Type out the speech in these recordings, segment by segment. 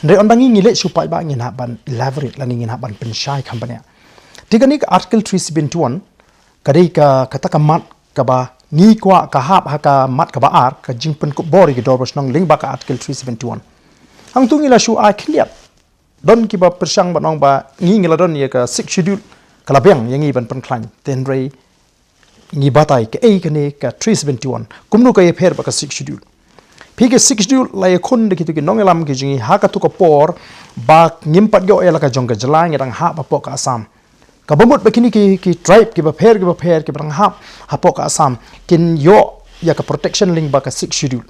Ndre on bangi ngile su Paidbah ngin haban elaborate la ngin haban pen shai company. Tiga ni article 371 kadai ka kata ka mat ka ba ngi kwa ka hap ha ka mat ka ba ar ka jingpen ko bori ke dorbos nong ling ba ka article 371. Hang tu ngila su a kliap. Don ki ba persang ba nong ba ngi ngila don ye ka 6 schedule kala beng yang ngi ban pen klan ten rei ngi batai ke ei kane ka 371 kumnu ka ye pher ba ka 6 schedule. Pige 6 schedule la ye khun de ki nong elam ki jingi ha ka tu ka por ba ngimpat go ela ka jong ka jala ngi rang ha ba po ka asam. Kabamut begini ki tribe ki bapher ki barang hap hapok asam kin yo ya ka protection link ba ka 6 schedule.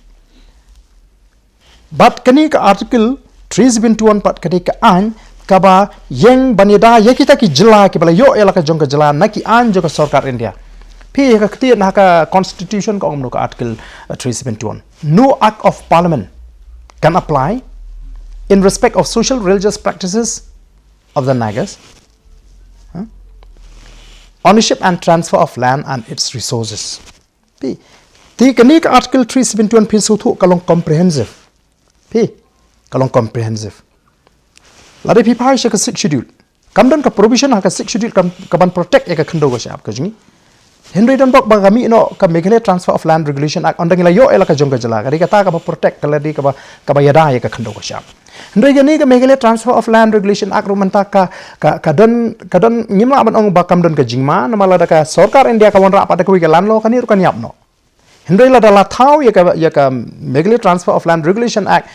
But kani ka article 371 pat kani ka an ka ba yang banida ya kita ki jela ki bala yo ela ka jong ka jela na ki an jo ka sarkar India. Pi ka kti na ka constitution ka omno ka article 371. No act of parliament can apply in respect of social religious practices of the Nagas. Ownership and transfer of land and its resources. Pi, ti kanik article 371 pi sutu kalong comprehensive. Pi, kalong comprehensive. Lari pi pai ka 6 schedule. Kamdan ka provision ha ka 6 schedule kaban protect ya ka khando ka siap ka jingi. Henry don bok bagami no ka Meghalaya Transfer of Land Regulation Act ondang ila yo ela ka jongga jala kari kata ka ba protect kala di ka ba yada ya ka khando ka siap. Henry gani ka Meghalaya Transfer of Land Regulation Act rumanta ka don ngimla ban ong bakam don ka jingma namala da ka sarkar India ka wanra apa da ka lan lo kani rukan yap no. Henry la dala thau ya ka Meghalaya Transfer of Land Regulation Act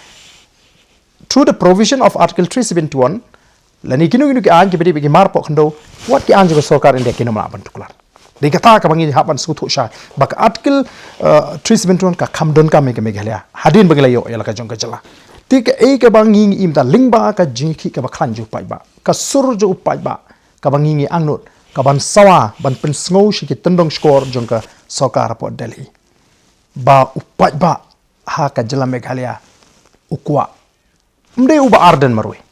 through the provision of article 371 lani kinu ki an ki bidi mar po khando what ki an jo sarkar India kinu ma ban tuklar. Di kata ka bangi hapan sutu shai bak article 371 ka kamdon ka Meghalaya hadin bagila yo ela ka jong ka jala tik e ka bangi imta lingba ka jingki ka baklan ju Paidbah ka sur ju Paidbah ka bangi angnut ka ban sawa ban pen sngo shi ki tendong skor jong ka sarkar po Delhi ba Paidbah ha ka jala Meghalaya ukwa mde uba Ardent Marwei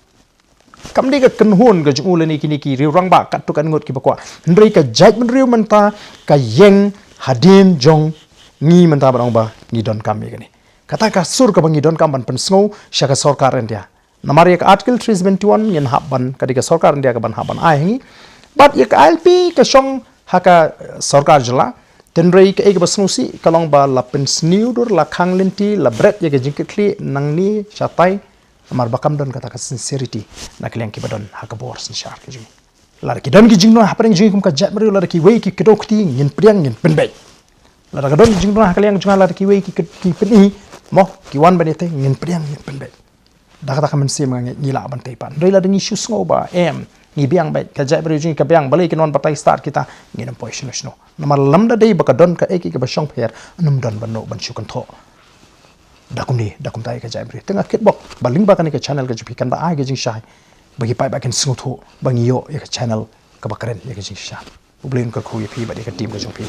kamdi ka Kynhun ka jung ulani kini ki riu rang ba kat tu kan ngot ki bakwa ndrei ka jaj men riu menta ka yeng hadin jong ngi menta barang ba ngi don kam ye gani kata ka sur ka bangi don kam ban pen sngo shaka sarkar India namari ka article 371 yen hab ban kadika sarkar India ka ban haban ai hangi but ye ka LP ka shong haka sarkar jala tendrei ka ek basnusi kalong ba la pen sniudur la khanglenti la bret ye ka jingkli nangni chatai amar bakam don kata ka sincerity na kliang ki badon hakabor sin shar ki jing lar ki don ki jing no hapreng jing kum ka jat mari lar ki wei ki kedokti ngin priang ngin penbai lar ka don ki jing no hakaliang junga lar ki wei ki peni mo ki wan banete ngin priang ngin penbai da kata ka men sim ngi la ban taipan rei la dengi shus ngo ba ngi biang bai ka jat mari jing ka biang balai ki non patai start kita ngin position no namar lamda dei baka don ka eki ka ba shong pher anum don ban no ban shukan tho dakum tai ka jaibri tengah kitbok baling bakani ka channel ka jupikan ba ai ka jing shai bagi Paidbah kan sungtho bangi yo ya ka channel ka bakaren ya ka jing shai publin ka khu ye phi ba de ka team ka jong phi